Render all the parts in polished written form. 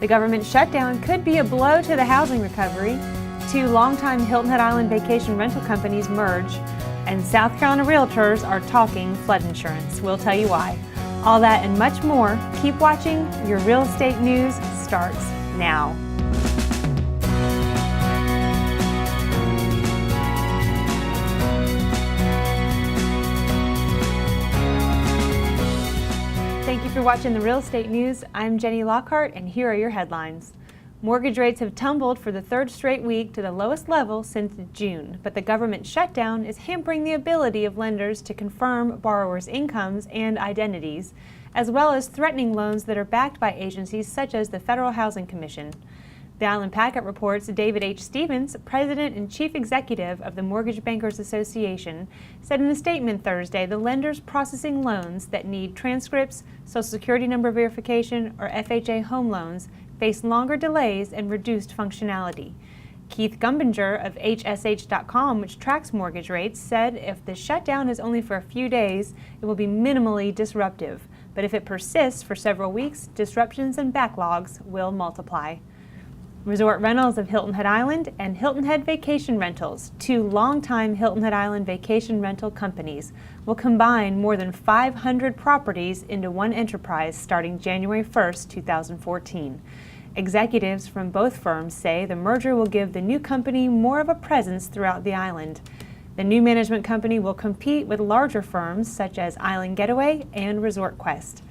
The government shutdown could be a blow to the housing recovery. Two longtime Hilton Head Island vacation rental companies merge, and South Carolina realtors are talking flood insurance. We'll tell you why. All that and much more. Keep watching. Your real estate news starts now. Thank you for watching the Real Estate News. I'm Jenny Lockhart, and here are your headlines. Mortgage rates have tumbled for the third straight week to the lowest level since June, but the government shutdown is hampering the ability of lenders to confirm borrowers' incomes and identities, as well as threatening loans that are backed by agencies such as the Federal Housing Commission. The Island Packet reports David H. Stevens, President and Chief Executive of the Mortgage Bankers Association, said in a statement Thursday the lenders processing loans that need transcripts, Social Security number verification, or FHA home loans face longer delays and reduced functionality. Keith Gumbinger of HSH.com, which tracks mortgage rates, said if the shutdown is only for a few days, it will be minimally disruptive. But if it persists for several weeks, disruptions and backlogs will multiply. Resort Rentals of Hilton Head Island and Hilton Head Vacation Rentals, two longtime Hilton Head Island vacation rental companies, will combine more than 500 properties into one enterprise starting January 1st, 2014. Executives from both firms say the merger will give the new company more of a presence throughout the island. The new management company will compete with larger firms such as Island Getaway and Resort Quest.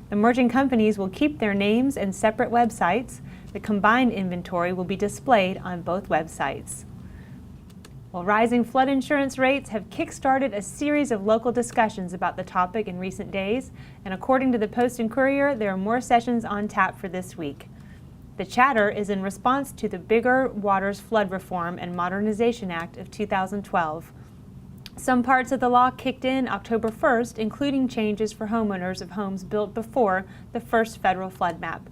The merging companies will keep their names and separate websites. The combined inventory will be displayed on both websites. Well, rising flood insurance rates have kick-started a series of local discussions about the topic in recent days, and according to the Post and Courier, there are more sessions on tap for this week. The chatter is in response to the Bigger Waters Flood Reform and Modernization Act of 2012. Some parts of the law kicked in October 1st, including changes for homeowners of homes built before the first federal flood map.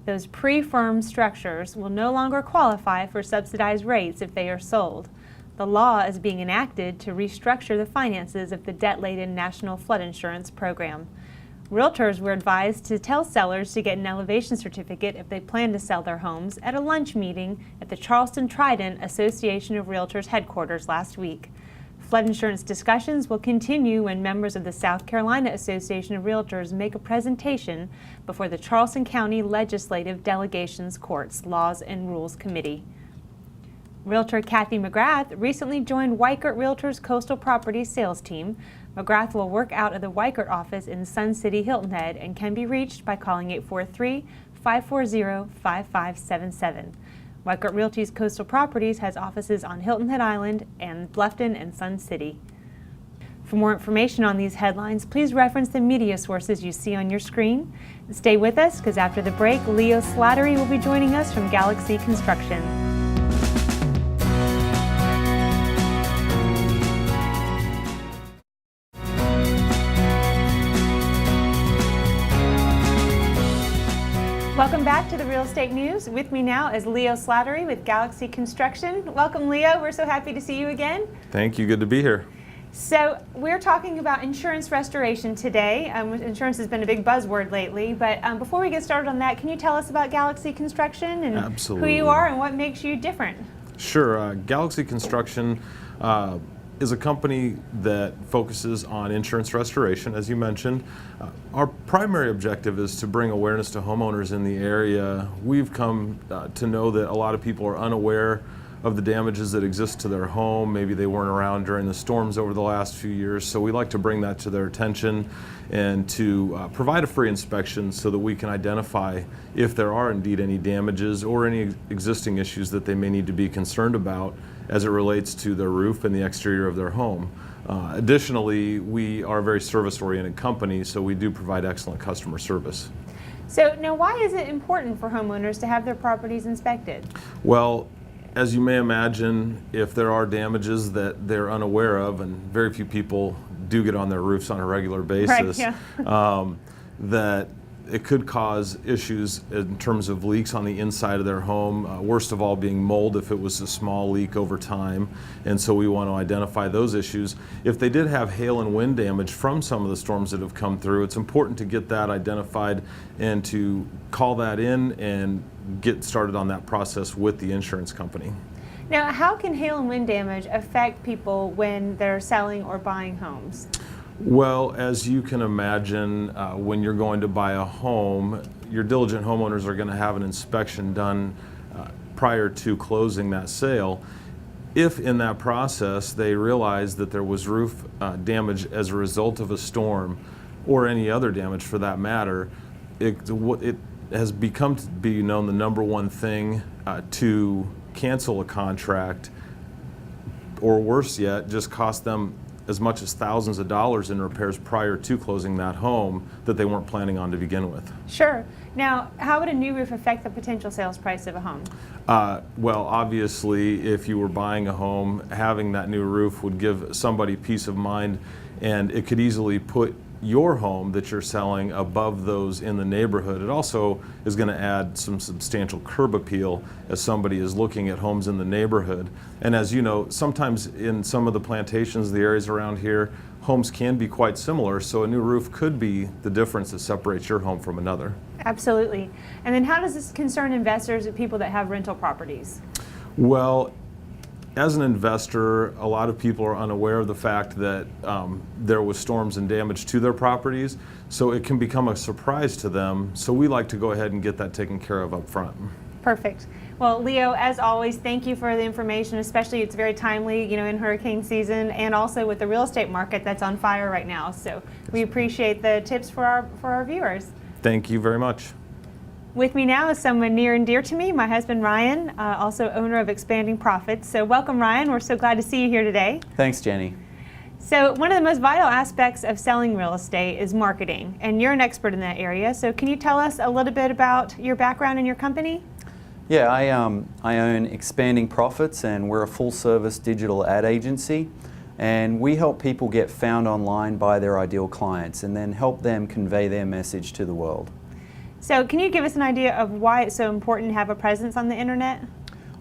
Those pre-firm structures will no longer qualify for subsidized rates if they are sold. The law is being enacted to restructure the finances of the debt-laden National Flood Insurance Program. Realtors were advised to tell sellers to get an elevation certificate if they plan to sell their homes at a lunch meeting at the Charleston Trident Association of Realtors headquarters last week. Flood insurance discussions will continue when members of the South Carolina Association of Realtors make a presentation before the Charleston County Legislative Delegations Court's Laws and Rules Committee. Realtor Kathy McGrath recently joined Weichert Realtors Coastal Properties sales team. McGrath will work out of the Weichert office in Sun City, Hilton Head, and can be reached by calling 843-540-5577. Weichert Realty's Coastal Properties has offices on Hilton Head Island and Bluffton and Sun City. For more information on these headlines, please reference the media sources you see on your screen. Stay with us, because after the break, Leo Slattery will be joining us from Galaxy Construction. Welcome back to the Real Estate News. With me now is Leo Slattery with Galaxy Construction. Welcome, Leo. We're so happy to see you again. Thank you. Good to be here. So we're talking about insurance restoration today. Insurance has been a big buzzword lately, but before we get started on that, can you tell us about Galaxy Construction and Absolutely. Who you are and what makes you different? Sure. Galaxy Construction is a company that focuses on insurance restoration, as you mentioned. Our primary objective is to bring awareness to homeowners in the area. We've come to know that a lot of people are unaware of the damages that exist to their home. Maybe they weren't around during the storms over the last few years, so we like to bring that to their attention and to provide a free inspection so that we can identify if there are indeed any damages or any existing issues that they may need to be concerned about as it relates to their roof and the exterior of their home. Additionally, we are a very service-oriented company, so we do provide excellent customer service. So now, why is it important for homeowners to have their properties inspected? Well, as you may imagine, if there are damages that they're unaware of, and very few people do get on their roofs on a regular basis, right, yeah. That it could cause issues in terms of leaks on the inside of their home, worst of all being mold if it was a small leak over time, and so we want to identify those issues. If they did have hail and wind damage from some of the storms that have come through, it's important to get that identified and to call that in and get started on that process with the insurance company. Now, how can hail and wind damage affect people when they're selling or buying homes? Well, as you can imagine, when you're going to buy a home, your diligent homeowners are going to have an inspection done prior to closing that sale. If in that process they realize that there was roof damage as a result of a storm or any other damage for that matter, it has become to be known the number one thing to cancel a contract, or worse yet, just cost them as much as thousands of dollars in repairs prior to closing that home that they weren't planning on to begin with. Sure. Now, how would a new roof affect the potential sales price of a home? Well, obviously, if you were buying a home, having that new roof would give somebody peace of mind, and it could easily put your home that you're selling above those in the neighborhood. It also is going to add some substantial curb appeal as somebody is looking at homes in the neighborhood. And as you know, sometimes in some of the plantations, the areas around here, homes can be quite similar, so a new roof could be the difference that separates your home from another. Absolutely. And then how does this concern investors and people that have rental properties? Well, as an investor, a lot of people are unaware of the fact that there was storms and damage to their properties, so it can become a surprise to them. So we like to go ahead and get that taken care of up front. Perfect. Well, Leo, as always, thank you for the information, especially it's very timely, in hurricane season, and also with the real estate market that's on fire right now. So we appreciate the tips for our viewers. Thank you very much. With me now is someone near and dear to me, my husband Ryan, also owner of Expanding Profits. So welcome, Ryan. We're so glad to see you here today. Thanks, Jenny. So one of the most vital aspects of selling real estate is marketing, and you're an expert in that area. So can you tell us a little bit about your background and your company? Yeah, I own Expanding Profits, and we're a full-service digital ad agency, and we help people get found online by their ideal clients and then help them convey their message to the world. So can you give us an idea of why it's so important to have a presence on the internet?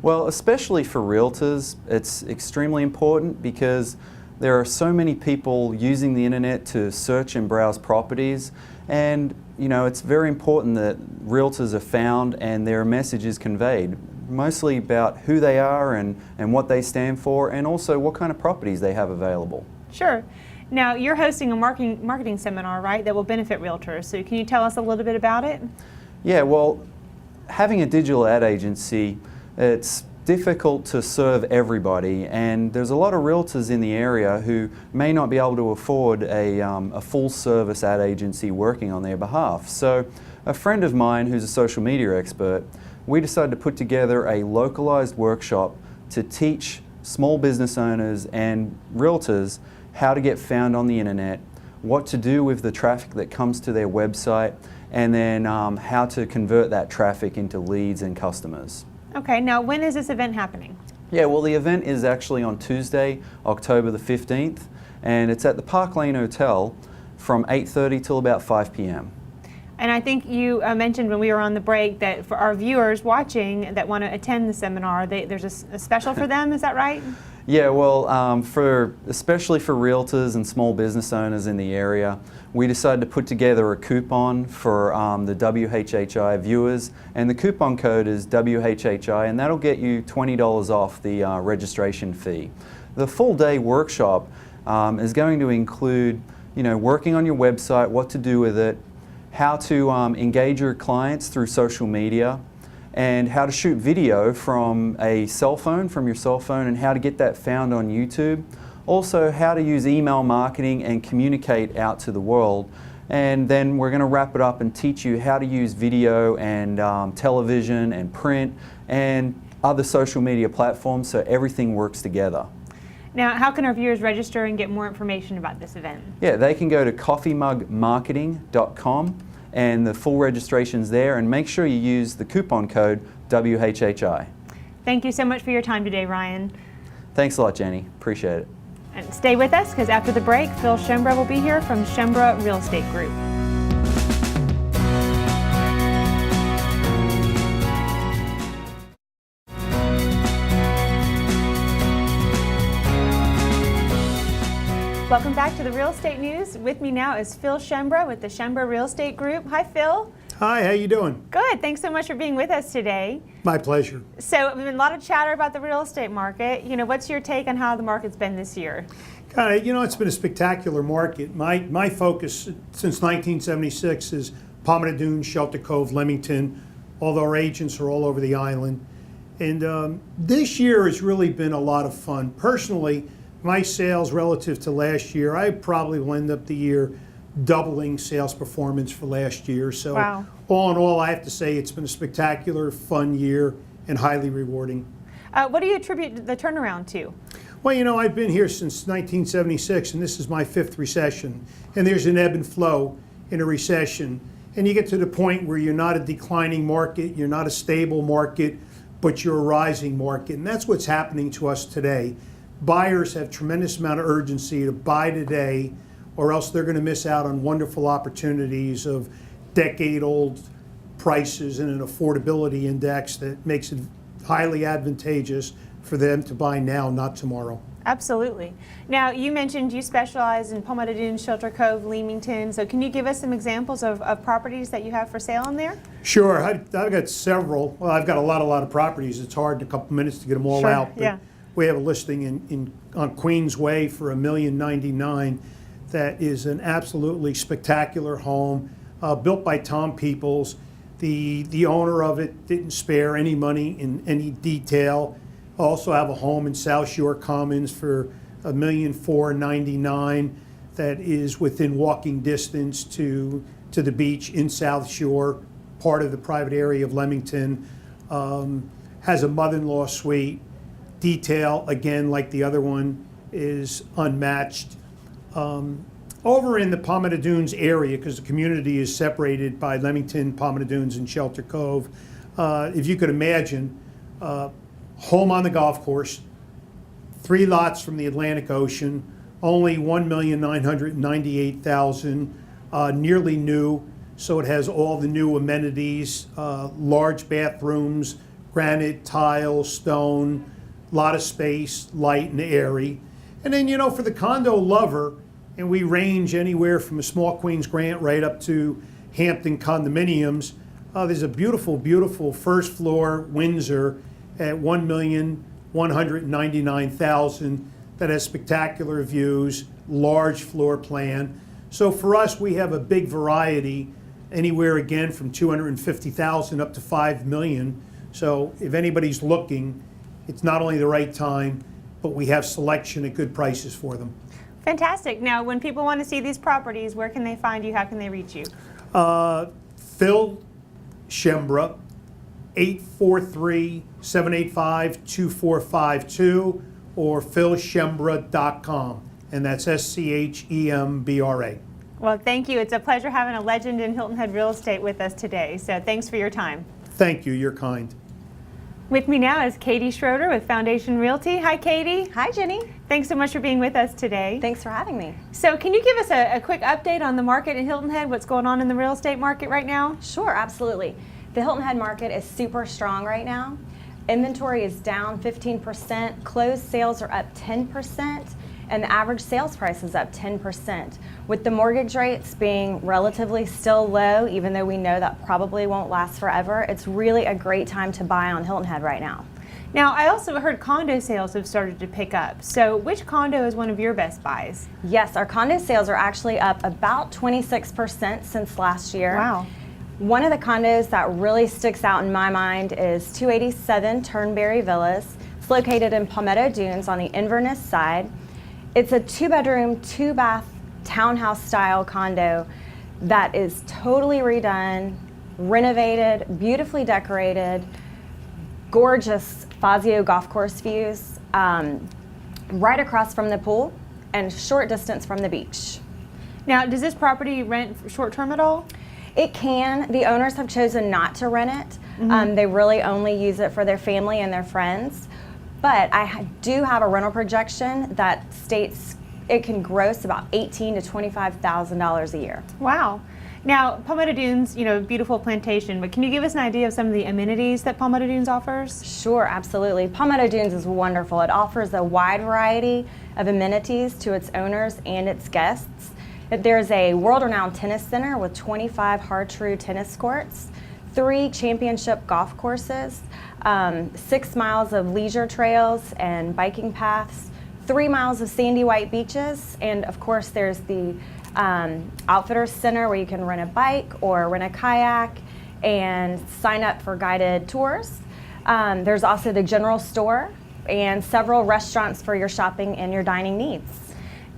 Well, especially for realtors, it's extremely important because there are so many people using the internet to search and browse properties, and it's very important that realtors are found and their message is conveyed, mostly about who they are and what they stand for, and also what kind of properties they have available. Sure. Now, you're hosting a marketing seminar, right, that will benefit realtors. So can you tell us a little bit about it? Yeah, well, having a digital ad agency, it's difficult to serve everybody, and there's a lot of realtors in the area who may not be able to afford a full-service ad agency working on their behalf. So a friend of mine who's a social media expert, we decided to put together a localized workshop to teach small business owners and realtors how to get found on the internet, what to do with the traffic that comes to their website, and then how to convert that traffic into leads and customers. Okay, now when is this event happening? Yeah, well, the event is actually on Tuesday, October the 15th, and it's at the Park Lane Hotel from 8:30 till about 5 p.m. And I think you mentioned when we were on the break that for our viewers watching that want to attend the seminar, there's a special for them, is that right? Yeah, well, especially for realtors and small business owners in the area, we decided to put together a coupon for the WHHI viewers, and the coupon code is WHHI, and that'll get you $20 off the registration fee. The full day workshop is going to include, working on your website, what to do with it, how to engage your clients through social media, and how to shoot video from your cell phone, and how to get that found on YouTube. Also, how to use email marketing and communicate out to the world. And then we're going to wrap it up and teach you how to use video and television and print and other social media platforms so everything works together. Now, how can our viewers register and get more information about this event? Yeah, they can go to coffeemugmarketing.com, and the full registration's there, and make sure you use the coupon code WHHI. Thank you so much for your time today, Ryan. Thanks a lot, Jenny. Appreciate it. And stay with us, because after the break, Phil Schauber will be here from Schauber Real Estate Group. Welcome back to the Real Estate News. With me now is Phil Schauber with the Schauber Real Estate Group. Hi, Phil. Hi, how you doing? Good. Thanks so much for being with us today. My pleasure. So, there's been a lot of chatter about the real estate market. What's your take on how the market's been this year? It's been a spectacular market. My focus since 1976 is Palmetto Dunes, Shelter Cove, Leamington, although our agents are all over the island. And this year has really been a lot of fun. Personally, my sales relative to last year, I probably will end up the year doubling sales performance for last year. So wow. All in all, I have to say it's been a spectacular, fun year and highly rewarding. What do you attribute the turnaround to? Well, I've been here since 1976, and this is my 5th recession. And there's an ebb and flow in a recession. And you get to the point where you're not a declining market, you're not a stable market, but you're a rising market. And that's what's happening to us today. Buyers have tremendous amount of urgency to buy today, or else they're going to miss out on wonderful opportunities of decade-old prices and an affordability index that makes it highly advantageous for them to buy now, not tomorrow. Absolutely. Now, you mentioned you specialize in Palmetto Dunes, Shelter Cove, Leamington. So can you give us some examples of properties that you have for sale in there? Sure. I've got several. Well, I've got a lot of properties. It's hard in a couple minutes to get them all Sure, out. But yeah. we have a listing on Queensway for $1,099,000 that is an absolutely spectacular home, built by Tom Peoples. The owner of it didn't spare any money in any detail. Also have a home in South Shore Commons for $1,499,000 that is within walking distance to the beach in South Shore, part of the private area of Leamington. Has a mother-in-law suite. Detail, again, like the other one, is unmatched. Over in the Palmetto Dunes area, because the community is separated by Leamington, Palmetto Dunes, and Shelter Cove, if you could imagine, home on the golf course, 3 lots from the Atlantic Ocean, only $1,998,000, nearly new, so it has all the new amenities, large bathrooms, granite, tile, stone, lot of space, light and airy. And then, for the condo lover, and we range anywhere from a small Queens Grant right up to Hampton condominiums, there's a beautiful, beautiful first floor Windsor at $1,199,000 that has spectacular views, large floor plan. So for us, we have a big variety, anywhere again from $250,000 up to $5 million. So if anybody's looking, it's not only the right time, but we have selection at good prices for them. Fantastic. Now, when people want to see these properties, where can they find you? How can they reach you? Phil Schembra, 843-785-2452, or philschembra.com, and that's SCHEMBRA. Well, thank you. It's a pleasure having a legend in Hilton Head Real Estate with us today. So thanks for your time. Thank you. You're kind. With me now is Katie Schroeder with Foundation Realty. Hi, Katie. Hi, Jenny. Thanks so much for being with us today. Thanks for having me. So can you give us a quick update on the market in Hilton Head, what's going on in the real estate market right now? Sure, absolutely. The Hilton Head market is super strong right now. Inventory is down 15%, closed sales are up 10%, and the average sales price is up 10%. With the mortgage rates being relatively still low, even though we know that probably won't last forever, it's really a great time to buy on Hilton Head right now. Now, I also heard condo sales have started to pick up. So which condo is one of your best buys? Yes, our condo sales are actually up about 26% since last year. Wow. One of the condos that really sticks out in my mind is 287 Turnberry Villas. It's located in Palmetto Dunes on the Inverness side. It's a 2-bedroom, 2-bath townhouse style condo that is totally redone, renovated, beautifully decorated, gorgeous Fazio golf course views, right across from the pool and short distance from the beach. Now, does this property rent short-term at all? It can. The owners have chosen not to rent it. They really only use it for their family and their friends. But I do have a rental projection that states it can gross about $18,000 to $25,000 a year. Wow. Now, Palmetto Dunes, beautiful plantation, but can you give us an idea of some of the amenities that Palmetto Dunes offers? Sure, absolutely. Palmetto Dunes is wonderful. It offers a wide variety of amenities to its owners and its guests. There's a world-renowned tennis center with 25 hard-true tennis courts, 3 championship golf courses, 6 miles of leisure trails and biking paths, 3 miles of sandy white beaches, and of course there's the Outfitters Center where you can rent a bike or rent a kayak and sign up for guided tours. There's also the general store and several restaurants for your shopping and your dining needs.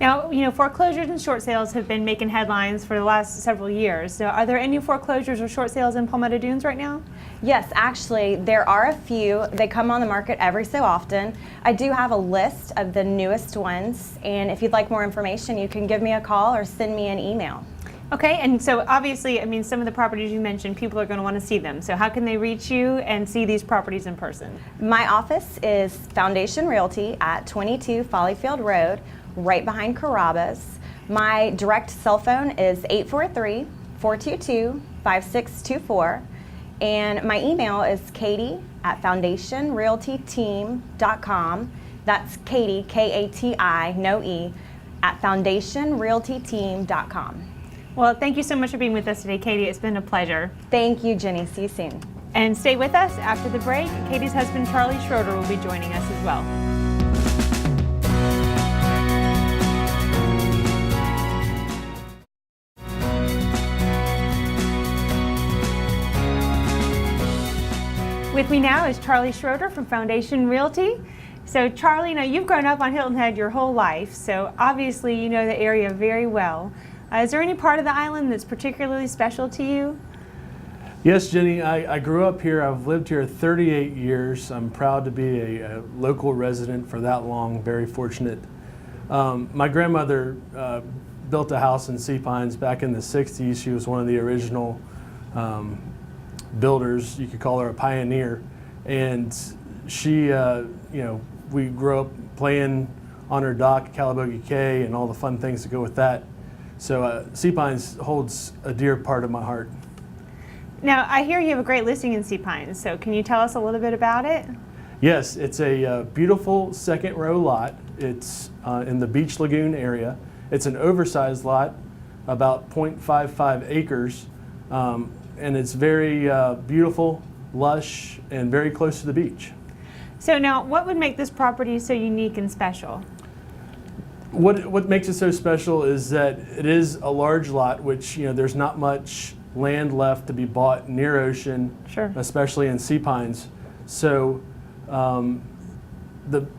Now, foreclosures and short sales have been making headlines for the last several years. So are there any foreclosures or short sales in Palmetto Dunes right now? Yes, actually, there are a few. They come on the market every so often. I do have a list of the newest ones, and if you'd like more information, you can give me a call or send me an email. Okay, and so obviously, some of the properties you mentioned, people are going to want to see them. So how can they reach you and see these properties in person? My office is Foundation Realty at 22 Follyfield Road, right behind Carrabba's. My direct cell phone is 843-422-5624, and my email is katie@foundationrealtyteam.com. That's Katie, K-A-T-I, no E, at foundationrealtyteam.com. Well, thank you so much for being with us today, Katie. It's been a pleasure. Thank you, Jenny. See you soon. And stay with us after the break. Katie's husband, Charlie Schroeder, will be joining us as well. With me now is Charlie Schroeder from Foundation Realty. So Charlie, you've grown up on Hilton Head your whole life, so obviously you know the area very well. Is there any part of the island that's particularly special to you? Yes, Jenny, I grew up here. I've lived here 38 years. I'm proud to be a local resident for that long, very fortunate. My grandmother built a house in Sea Pines back in the 60s. She was one of the original builders. You could call her a pioneer. And she, we grew up playing on her dock, Calabogie Cay, and all the fun things that go with that. So Sea Pines holds a dear part of my heart. Now, I hear you have a great listing in Sea Pines, so can you tell us a little bit about it? Yes, it's a beautiful second row lot. It's in the Beach Lagoon area. It's an oversized lot, about 0.55 acres, and it's very beautiful, lush, and very close to the beach. So now, what would make this property so unique and special? What makes it so special is that it is a large lot, which there's not much land left to be bought near ocean, sure, especially in Sea Pines. So the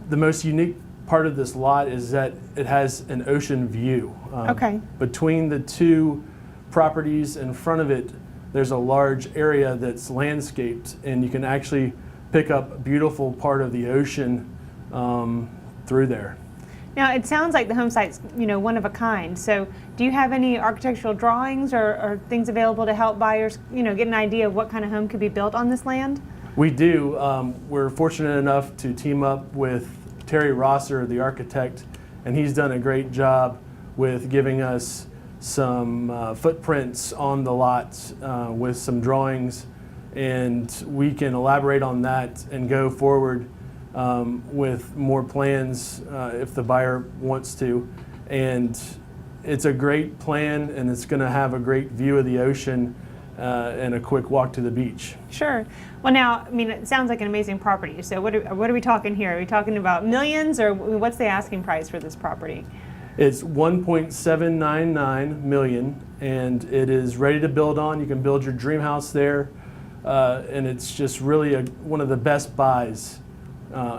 most unique part of this lot is that it has an ocean view. Okay. Between the two properties in front of it, there's a large area that's landscaped, and you can actually pick up a beautiful part of the ocean through there. Now, it sounds like the home site's, one of a kind. So do you have any architectural drawings or things available to help buyers, get an idea of what kind of home could be built on this land? We do. We're fortunate enough to team up with Terry Rosser, the architect, and he's done a great job with giving us some footprints on the lot with some drawings, and we can elaborate on that and go forward with more plans if the buyer wants to. And it's a great plan, and it's going to have a great view of the ocean and a quick walk to the beach. Sure. Well, now, it sounds like an amazing property. So what are we talking here? Are we talking about millions, or what's the asking price for this property? It's $1.799 million, and it is ready to build on. You can build your dream house there, and it's just really one of the best buys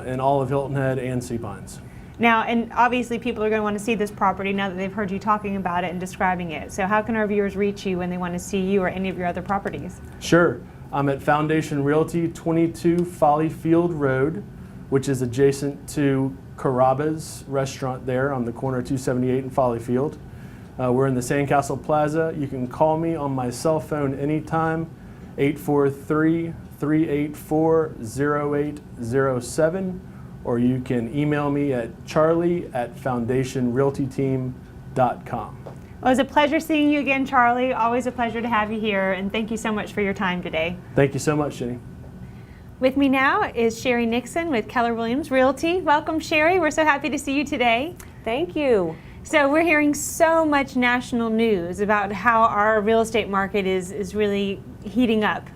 in all of Hilton Head and Sea Pines. Now, and obviously people are going to want to see this property now that they've heard you talking about it and describing it. So how can our viewers reach you when they want to see you or any of your other properties? Sure. I'm at Foundation Realty, 22 Follyfield Road, which is adjacent to Carrabba's restaurant there on the corner of 278 and Follyfield. We're in the Sandcastle Plaza. You can call me on my cell phone anytime, 843-384-0807, or you can email me at charlie@foundationrealtyteam.com. Well, it was a pleasure seeing you again, Charlie. Always a pleasure to have you here, and thank you so much for your time today. Thank you so much, Jenny. With me now is Sherry Nixon with Keller Williams Realty. Welcome, Sherry. We're so happy to see you today. Thank you. So we're hearing so much national news about how our real estate market is really heating up.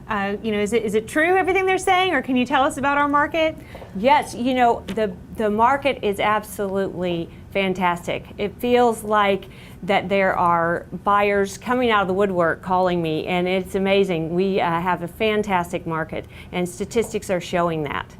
Is it true everything they're saying, or can you tell us about our market? Yes, the market is absolutely fantastic. It feels like that there are buyers coming out of the woodwork calling me, and it's amazing. We have a fantastic market, and statistics are showing that.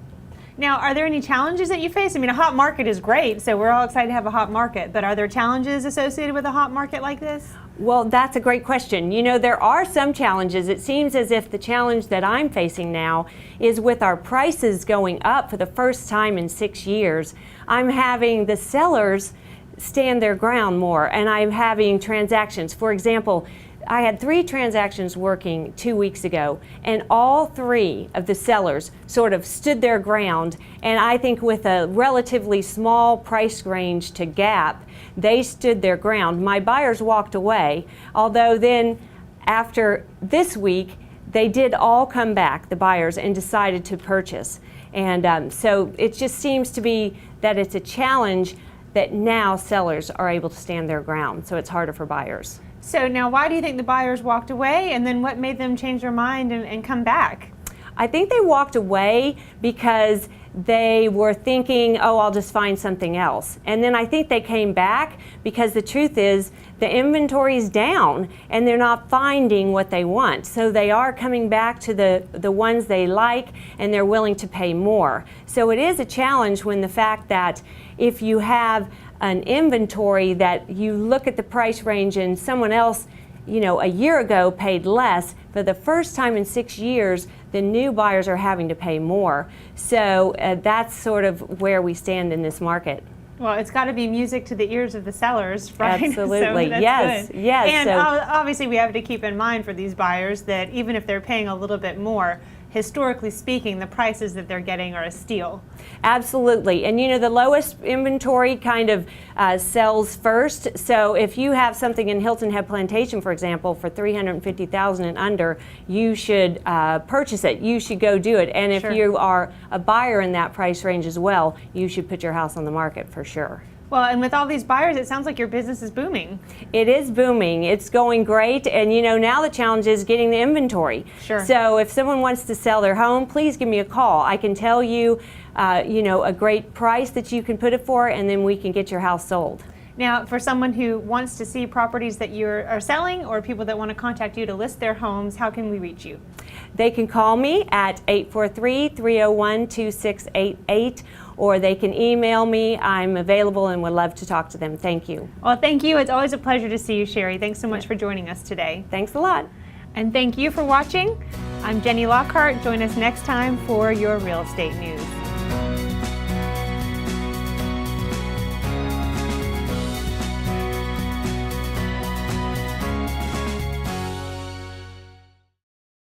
Now, are there any challenges that you face? I mean, a hot market is great, so we're all excited to have a hot market, but are there challenges associated with a hot market like this? Well, that's a great question. There are some challenges. It seems as if the challenge that I'm facing now is with our prices going up for the first time in 6 years. I'm having the sellers stand their ground more, and I'm having transactions. For example, I had 3 transactions working 2 weeks ago, and all 3 of the sellers sort of stood their ground, and I think with a relatively small price range to gap, they stood their ground. My buyers walked away, although then after this week, they did all come back, the buyers, and decided to purchase. And so it just seems to be that it's a challenge that now sellers are able to stand their ground, so it's harder for buyers. So now, why do you think the buyers walked away, and then what made them change their mind and come back? I think they walked away because they were thinking, oh, I'll just find something else. And then I think they came back because the truth is the inventory is down and they're not finding what they want. So they are coming back to the ones they like, and they're willing to pay more. So it is a challenge when the fact that if you have an inventory that you look at the price range and someone else, a year ago paid less, for the first time in 6 years, the new buyers are having to pay more. So that's sort of where we stand in this market. Well, it's got to be music to the ears of the sellers, right? Absolutely. So that's Yes, good. yes. And So- obviously we have to keep in mind for these buyers that even if they're paying a little bit more, historically speaking, the prices that they're getting are a steal. Absolutely. And the lowest inventory kind of sells first. So if you have something in Hilton Head Plantation, for example, for $350,000 and under, you should purchase it. You should go do it. And if Sure. you are a buyer in that price range as well, you should put your house on the market for sure. Well, and with all these buyers, it sounds like your business is booming. It is booming. It's going great. And now the challenge is getting the inventory. Sure. So if someone wants to sell their home, please give me a call. I can tell you, a great price that you can put it for, and then we can get your house sold. Now, for someone who wants to see properties that you are selling, or people that want to contact you to list their homes, how can we reach you? They can call me at 843-301-2688, or they can email me. I'm available and would love to talk to them. Thank you. Well, thank you. It's always a pleasure to see you, Sherry. Thanks so much for joining us today. Thanks a lot. And thank you for watching. I'm Jenny Lockhart. Join us next time for your real estate news.